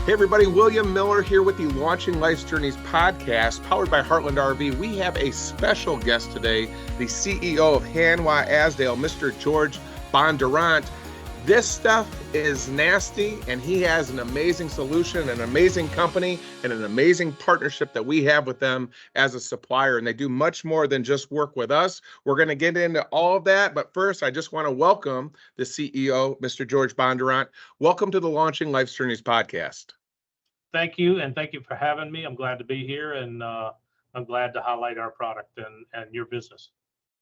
Hey everybody, William Miller here with the Launching Life's Journeys podcast, powered by Heartland RV. We have a special guest today, the CEO of Hanwha Azdel, Mr. George Bondurant. This stuff is nasty, and he has an amazing solution, an amazing company, and an amazing partnership that we have with them as a supplier. And they do much more than just work with us. We're going to get into all of that. But first, I just want to welcome the CEO, Mr. George Bondurant. Welcome to the Launching Life's Journeys podcast. Thank you, and thank you for having me. I'm glad to be here, and I'm glad to highlight our product and your business.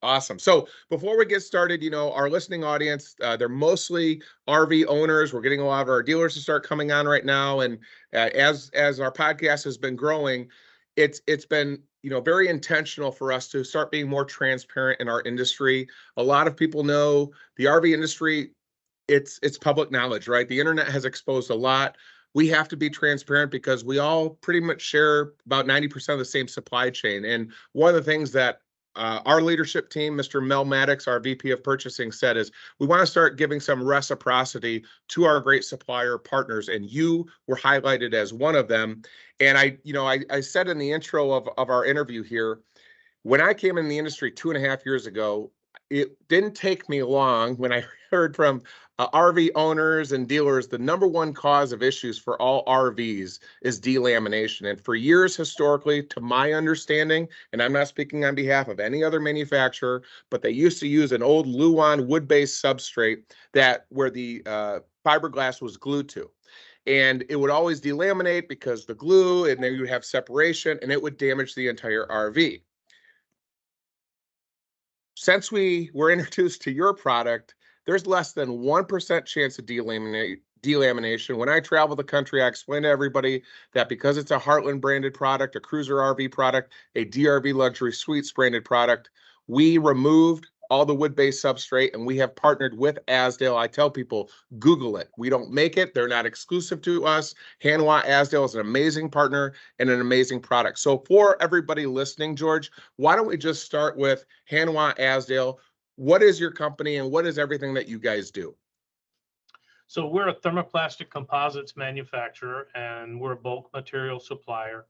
Awesome. So before we get started, our listening audience, they're mostly RV owners. We're getting a lot of our dealers to start coming on right now. And as our podcast has been growing, it's been, very intentional for us to start being more transparent in our industry. A lot of people know the RV industry, it's public knowledge, right? The internet has exposed a lot. We have to be transparent because we all pretty much share about 90% of the same supply chain. And one of the things that our leadership team, Mr. Mel Maddox, our VP of Purchasing, said is we want to start giving some reciprocity to our great supplier partners, and you were highlighted as one of them. And I said in the intro of our interview here, when I came in the industry 2.5 years ago, it didn't take me long when I heard from RV owners and dealers, the number one cause of issues for all RVs is delamination. And for years, historically, to my understanding, and I'm not speaking on behalf of any other manufacturer, but they used to use an old Luan wood-based substrate where the fiberglass was glued to. And it would always delaminate because the glue, and then you would have separation, and it would damage the entire RV. Since we were introduced to your product, there's less than 1% chance of delamination. When I travel the country, I explain to everybody that because it's a Heartland branded product, a cruiser RV product, a DRV luxury suites branded product, we removed all the wood-based substrate, and we have partnered with Azdel. I tell people, Google it. We don't make it. They're not exclusive to us. Hanwha Azdel is an amazing partner and an amazing product. So for everybody listening, George, why don't we just start with Hanwha Azdel? What is your company, and what is everything that you guys do? So we're a thermoplastic composites manufacturer, and we're a bulk material supplier.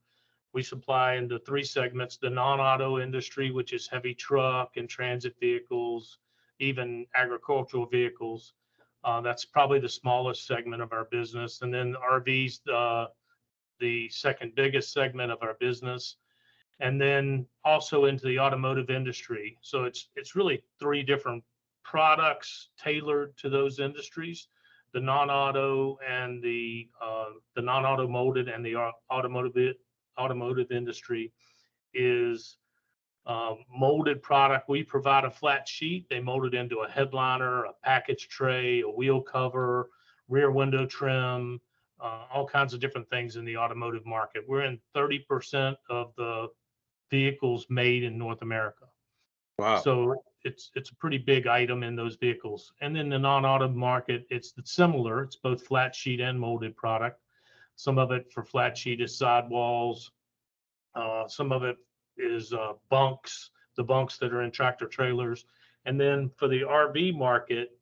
We supply into 3 segments: the non-auto industry, which is heavy truck and transit vehicles, even agricultural vehicles. That's probably the smallest segment of our business. And then RVs, the second biggest segment of our business. And then also into the automotive industry. So it's really 3 different products tailored to those industries: the non-auto and the non-auto molded, and the automotive industry is molded product. We provide a flat sheet. They mold it into a headliner, a package tray, a wheel cover, rear window trim, all kinds of different things in the automotive market. We're in 30% of the vehicles made in North America. Wow. So it's a pretty big item in those vehicles. And then the non-auto market, it's similar. It's both flat sheet and molded product. Some of it for flat sheet is sidewalls. Some of it is bunks, the bunks that are in tractor trailers. And then for the RV market,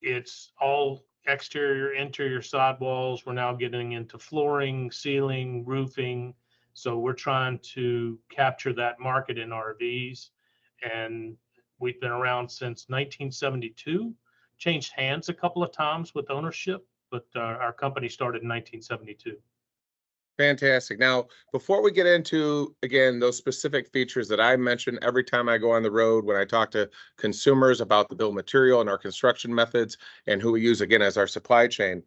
it's all exterior, interior sidewalls. We're now getting into flooring, ceiling, roofing. So we're trying to capture that market in RVs. And we've been around since 1972, changed hands a couple of times with ownership, but our company started in 1972. Fantastic. Now, before we get into, again, those specific features that I mention every time I go on the road, when I talk to consumers about the bill of material and our construction methods and who we use, again, as our supply chain,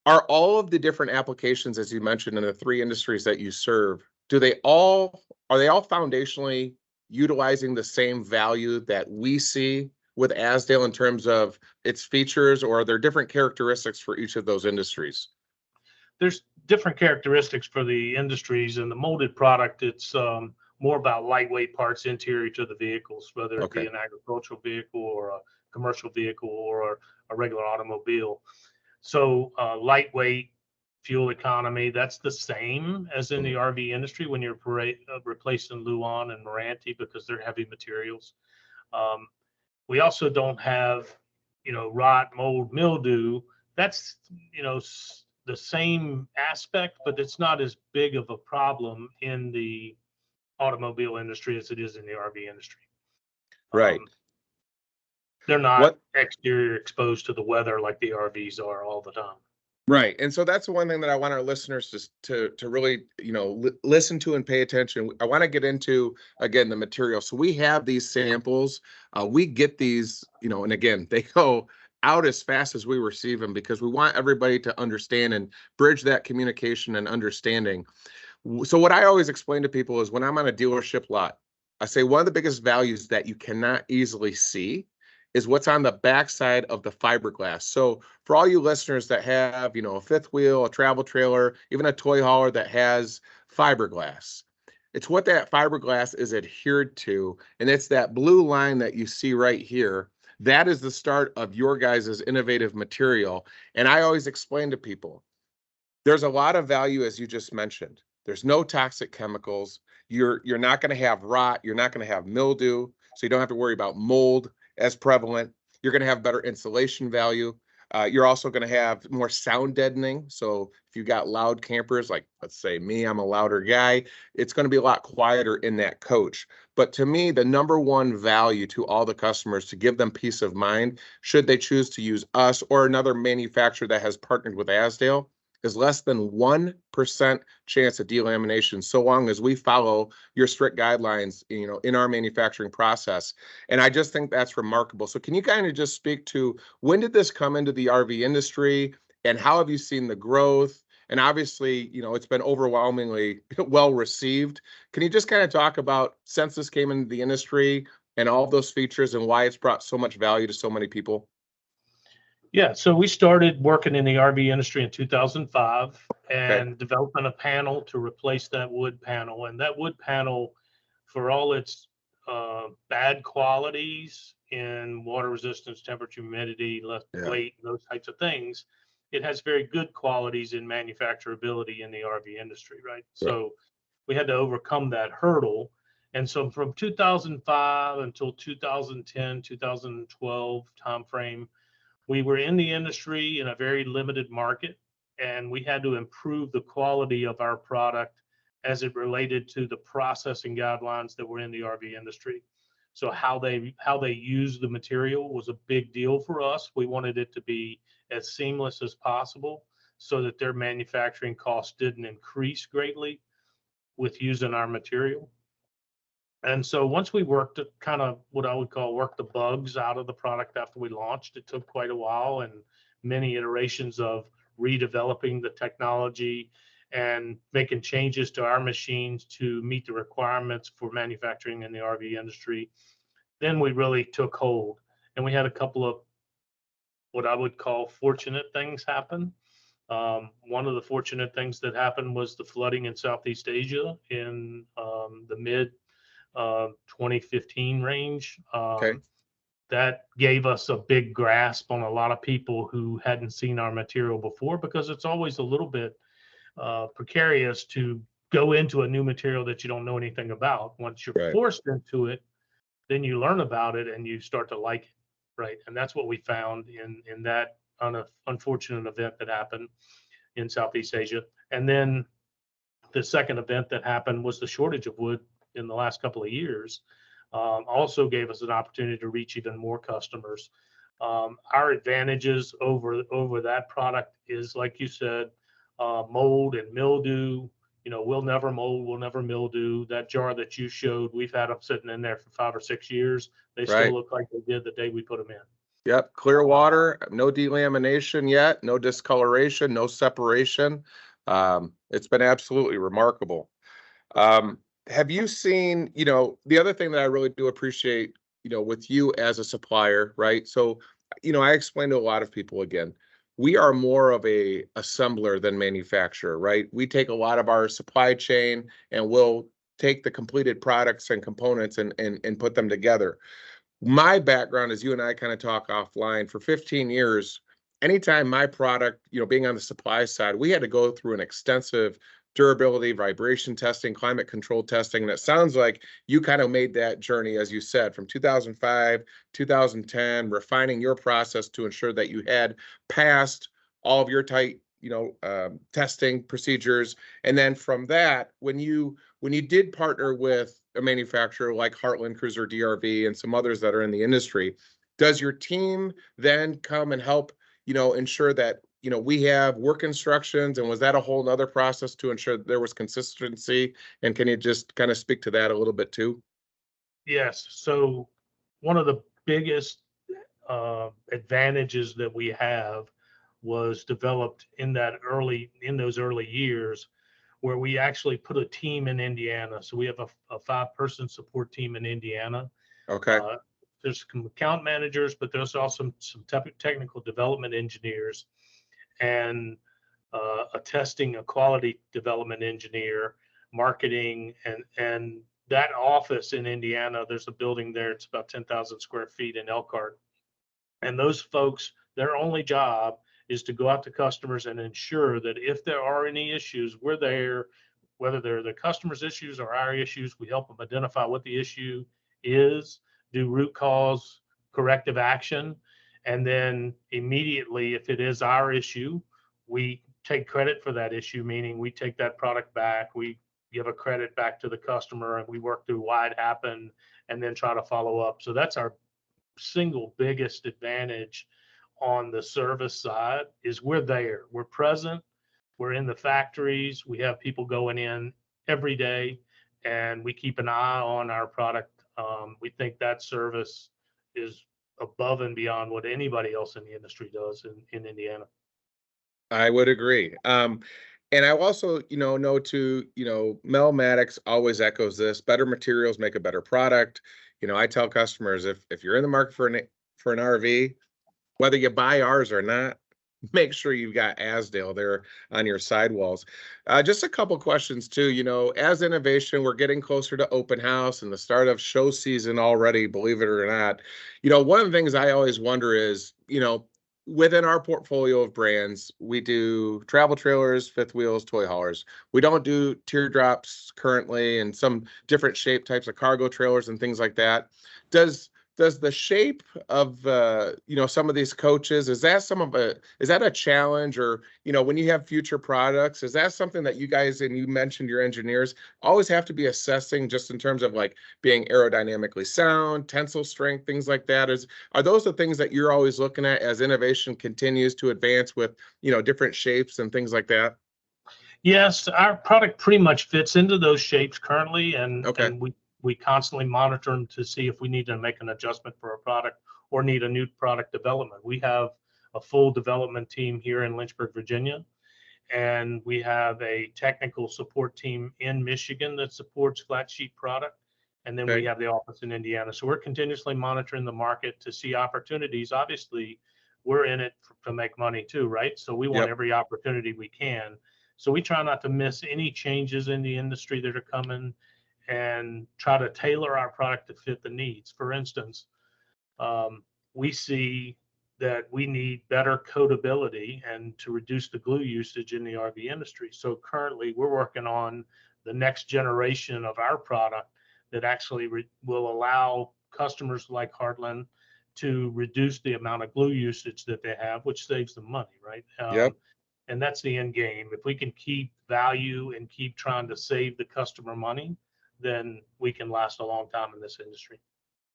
are all of the different applications, as you mentioned, in the 3 industries that you serve, are they all foundationally utilizing the same value that we see with Azdel in terms of its features, or are there different characteristics for each of those industries? There's different characteristics for the industries. And the molded product, it's more about lightweight parts interior to the vehicles, whether it be an agricultural vehicle or a commercial vehicle or a regular automobile. So lightweight, fuel economy, that's the same as in the RV industry when you're replacing Luan and Meranti because they're heavy materials. We also don't have, rot, mold, mildew that's, the same aspect, but it's not as big of a problem in the automobile industry as it is in the RV industry. Right. They're not What exterior exposed to the weather like the RVs are all the time. Right. And so that's the one thing that I want our listeners to really, listen to and pay attention. I want to get into, again, the material. So we have these samples. We get these, and again, they go out as fast as we receive them because we want everybody to understand and bridge that communication and understanding. So what I always explain to people is when I'm on a dealership lot, I say one of the biggest values that you cannot easily see is what's on the backside of the fiberglass. So for all you listeners that have, a fifth wheel, a travel trailer, even a toy hauler that has fiberglass, it's what that fiberglass is adhered to. And it's that blue line that you see right here. That is the start of your guys' innovative material. And I always explain to people, there's a lot of value, as you just mentioned. There's no toxic chemicals. You're not going to have rot. You're not going to have mildew. So you don't have to worry about mold as prevalent. You're going to have better insulation value. You're also going to have more sound deadening. So if you got loud campers, like let's say me, I'm a louder guy, it's going to be a lot quieter in that coach. But to me, the number one value to all the customers to give them peace of mind, should they choose to use us or another manufacturer that has partnered with Azdel, is less than 1% chance of delamination, so long as we follow your strict guidelines, in our manufacturing process. And I just think that's remarkable. So can you kind of just speak to when did this come into the RV industry and how have you seen the growth? And obviously, it's been overwhelmingly well received. Can you just kind of talk about since this came into the industry and all of those features and why it's brought so much value to so many people? Yeah, so we started working in the RV industry in 2005 and developing a panel to replace that wood panel. And that wood panel, for all its bad qualities in water resistance, temperature, humidity, less weight, those types of things, it has very good qualities in manufacturability in the RV industry, right? So we had to overcome that hurdle. And so from 2005 until 2010, 2012 timeframe, we were in the industry in a very limited market, and we had to improve the quality of our product as it related to the processing guidelines that were in the RV industry. So how they use the material was a big deal for us. We wanted it to be as seamless as possible so that their manufacturing costs didn't increase greatly with using our material. And so once we worked kind of what I would call work the bugs out of the product after we launched, it took quite a while and many iterations of redeveloping the technology and making changes to our machines to meet the requirements for manufacturing in the RV industry. Then we really took hold, and we had a couple of what I would call fortunate things happen. One of the fortunate things that happened was the flooding in Southeast Asia in the mid 2015 range. That gave us a big grasp on a lot of people who hadn't seen our material before, because it's always a little bit precarious to go into a new material that you don't know anything about. Once you're forced into it, then you learn about it and you start to like it, right? And that's what we found in that unfortunate event that happened in Southeast Asia. And then the second event that happened was the shortage of wood in the last couple of years. Also gave us an opportunity to reach even more customers. Our advantages over that product is, like you said, mold and mildew. We'll never mold, we'll never mildew. That jar that you showed, we've had them sitting in there for 5 or 6 years. They still look like they did the day we put them in. Yep, clear water, no delamination yet, no discoloration, no separation. It's been absolutely remarkable. Have you seen, the other thing that I really do appreciate, with you as a supplier, right? So, I explain to a lot of people, again, we are more of a assembler than manufacturer, right? We take a lot of our supply chain and we'll take the completed products and components and put them together. My background, as you and I kind of talk offline, for 15 years, anytime my product, being on the supply side, we had to go through an extensive durability, vibration testing, climate control testing. And it sounds like you kind of made that journey, as you said, from 2005, 2010, refining your process to ensure that you had passed all of your tight, testing procedures. And then from that, when you did partner with a manufacturer like Heartland Cruiser DRV and some others that are in the industry, does your team then come and help, ensure that, we have work instructions? And was that a whole nother process to ensure that there was consistency? And can you just kind of speak to that a little bit too? Yes. So one of the biggest advantages that we have was developed in those early years, where we actually put a team in Indiana. So we have a 5-person support team in Indiana. Okay. There's some account managers, but there's also some technical development engineers, and a quality development engineer, marketing, and that office in Indiana. There's a building there. It's about 10,000 square feet in Elkhart, and those folks, their only job is to go out to customers and ensure that if there are any issues, we're there, whether they're the customer's issues or our issues. We help them identify what the issue is, do root cause corrective action, and then immediately, if it is our issue, we take credit for that issue, meaning we take that product back, we give a credit back to the customer, and we work through why it happened and then try to follow up. So that's our single biggest advantage on the service side, is we're there, we're present, we're in the factories, we have people going in every day, and we keep an eye on our product. We think that service is above and beyond what anybody else in the industry does in Indiana. I would agree. And I also, know too, Mel Maddox always echoes this: better materials make a better product. I tell customers, if you're in the market for an RV, whether you buy ours or not, make sure you've got Azdel there on your sidewalls. Just a couple questions too. As innovation, we're getting closer to open house and the start of show season already, believe it or not. One of the things I always wonder is, within our portfolio of brands, we do travel trailers, fifth wheels, toy haulers. We don't do teardrops currently, and some different shape types of cargo trailers and things like that. Does the shape of some of these coaches, is that a challenge? Or when you have future products, is that something that you guys, and you mentioned your engineers, always have to be assessing, just in terms of like being aerodynamically sound, tensile strength, things like that? Are those the things that you're always looking at as innovation continues to advance with different shapes and things like that? Yes, our product pretty much fits into those shapes currently, and Okay. we constantly monitor them to see if we need to make an adjustment for a product or need a new product development. We have a full development team here in Lynchburg, Virginia, and we have a technical support team in Michigan that supports flat sheet product. And then we Okay. have the office in Indiana. So we're continuously monitoring the market to see opportunities. Obviously, we're in it to make money too, right? So we want Yep. every opportunity we can. So we try not to miss any changes in the industry that are coming, and try to tailor our product to fit the needs. For instance, we see that we need better coatability and to reduce the glue usage in the RV industry. So currently, we're working on the next generation of our product that actually will allow customers like Heartland to reduce the amount of glue usage that they have, which saves them money, right? Yep. And that's the end game. If we can keep value and keep trying to save the customer money, then we can last a long time in this industry.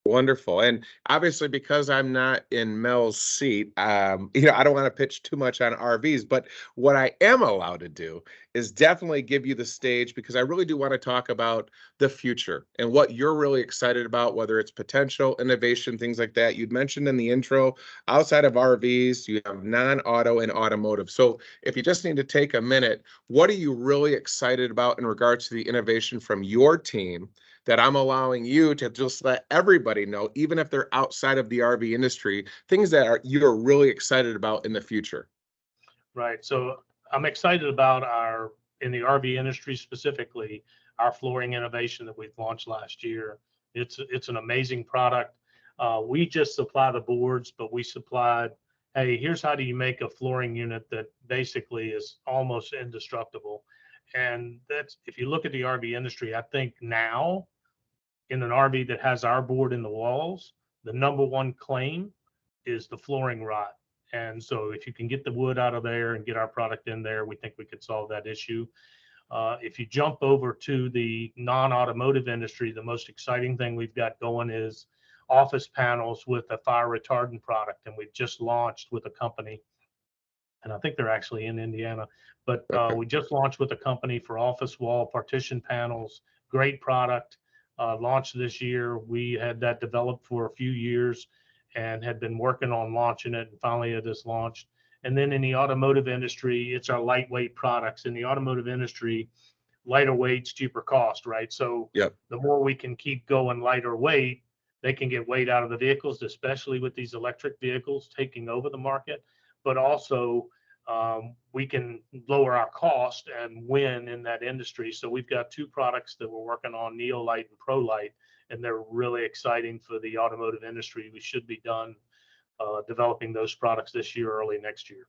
Wonderful. And obviously, because I'm not in Mel's seat, I don't want to pitch too much on RVs, but what I am allowed to do is definitely give you the stage, because I really do want to talk about the future and what you're really excited about, whether it's potential, innovation, things like that. You'd mentioned in the intro, outside of RVs, you have non-auto and automotive. So if you just need to take a minute, what are you really excited about in regards to the innovation from your team that I'm allowing you to just let everybody know, even if they're outside of the RV industry, things that you're really excited about in the future? Right. So I'm excited about in the RV industry specifically, our flooring innovation that we've launched last year. It's an amazing product. We just supply the boards, but we supplied, hey, here's how do you make a flooring unit that basically is almost indestructible. And that's, if you look at the RV industry, I think now, in an RV that has our board in the walls, the number one claim is the flooring rot. And so if you can get the wood out of there and get our product in there, we think we could solve that issue. If you jump over to the non-automotive industry, the most exciting thing we've got going is office panels with a fire retardant product. And we've just launched with a company, and I think they're actually in Indiana, but we just launched with a company for office wall partition panels. Great product, launched this year. We had that developed for a few years and had been working on launching it, and finally it is launched. And then in the automotive industry, it's our lightweight products. In the automotive industry, lighter weight's cheaper cost, right? So Yep. the more we can keep going lighter weight, they can get weight out of the vehicles, especially with these electric vehicles taking over the market. But also, we can lower our cost and win in that industry. So we've got two products that we're working on, Neolite and ProLite, and they're really exciting for the automotive industry. We should be done developing those products this year, early next year.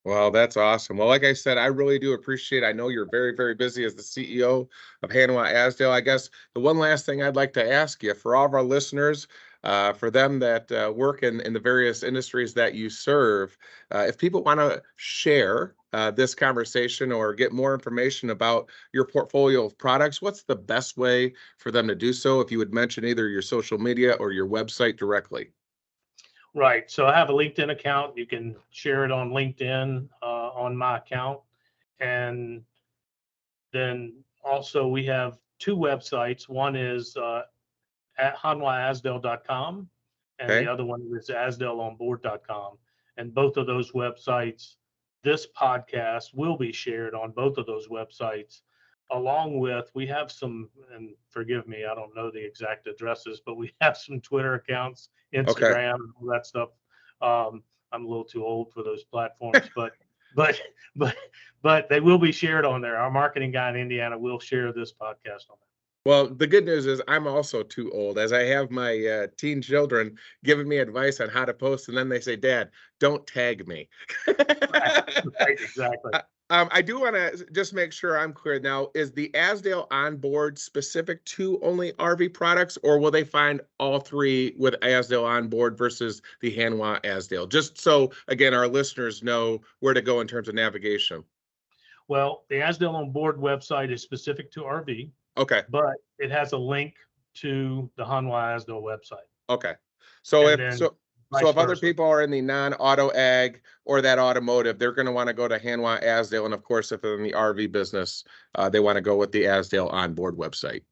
Well, that's awesome. Well, like I said, I really do appreciate, I know you're very, very busy as the CEO of Hanwha Azdel. I guess the one last thing I'd like to ask you, for all of our listeners, for them that work in the various industries that you serve, if people want to share this conversation or get more information about your portfolio of products, what's the best way for them to do so? If you would mention either your social media or your website directly. Right. So I have a LinkedIn account. You can share it on LinkedIn on my account. And then also we have two websites. One is at hanwhaazdel.com, and Okay. the other one is azdelonboard.com. And both of those websites, this podcast will be shared on both of those websites, along with, we have some, and forgive me, I don't know the exact addresses, but we have some Twitter accounts, Instagram, and all that stuff. I'm a little too old for those platforms, but they will be shared on there. Our marketing guy in Indiana will share this podcast on there. Well, the good news is I'm also too old, as I have my teen children giving me advice on how to post, and then they say, "Dad, don't tag me." Right, exactly. I do want to just make sure I'm clear now. Is the Azdel onboard specific to only RV products, or will they find all three with Azdel on board versus the Hanwha Azdel? Just so, again, our listeners know where to go in terms of navigation. Well, the Azdel on Board website is specific to RV. Okay. But it has a link to the Hanwha Azdel website. Okay. So And if other people are in the non-auto ag or that automotive, they're going to want to go to Hanwha Azdel, and of course, if they're in the RV business, they want to go with the Azdel onboard website.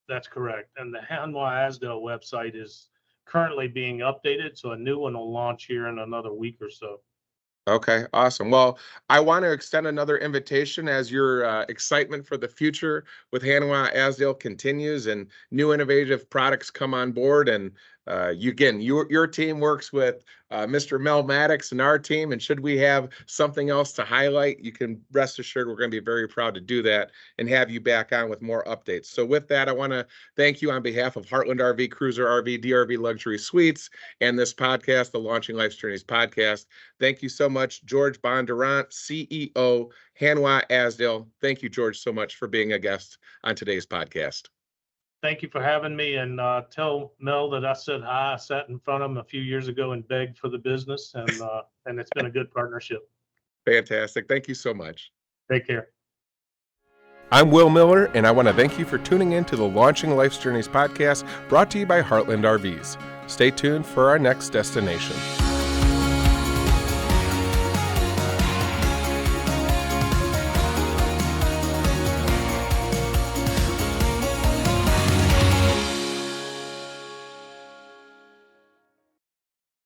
That's correct. And the Hanwha Azdel website is currently being updated, so a new one will launch here in another week or so. Okay, awesome. Well, I want to extend another invitation as your excitement for the future with Hanwha Azdel continues and new innovative products come on board. And your team works with Mr. Mel Maddox and our team. And should we have something else to highlight, you can rest assured we're going to be very proud to do that and have you back on with more updates. So with that, I want to thank you on behalf of Heartland RV, Cruiser RV, DRV Luxury Suites, and this podcast, the Launching Life's Journeys podcast. Thank you so much, George Bondurant, CEO, Hanwha Azdel. Thank you, George, so much for being a guest on today's podcast. Thank you for having me, and tell Mel that I said hi. I sat in front of him a few years ago and begged for the business, and it's been a good partnership. Fantastic. Thank you so much. Take care. I'm Will Miller, and I want to thank you for tuning in to the Launching Life's Journeys podcast, brought to you by Heartland RVs. Stay tuned for our next destination.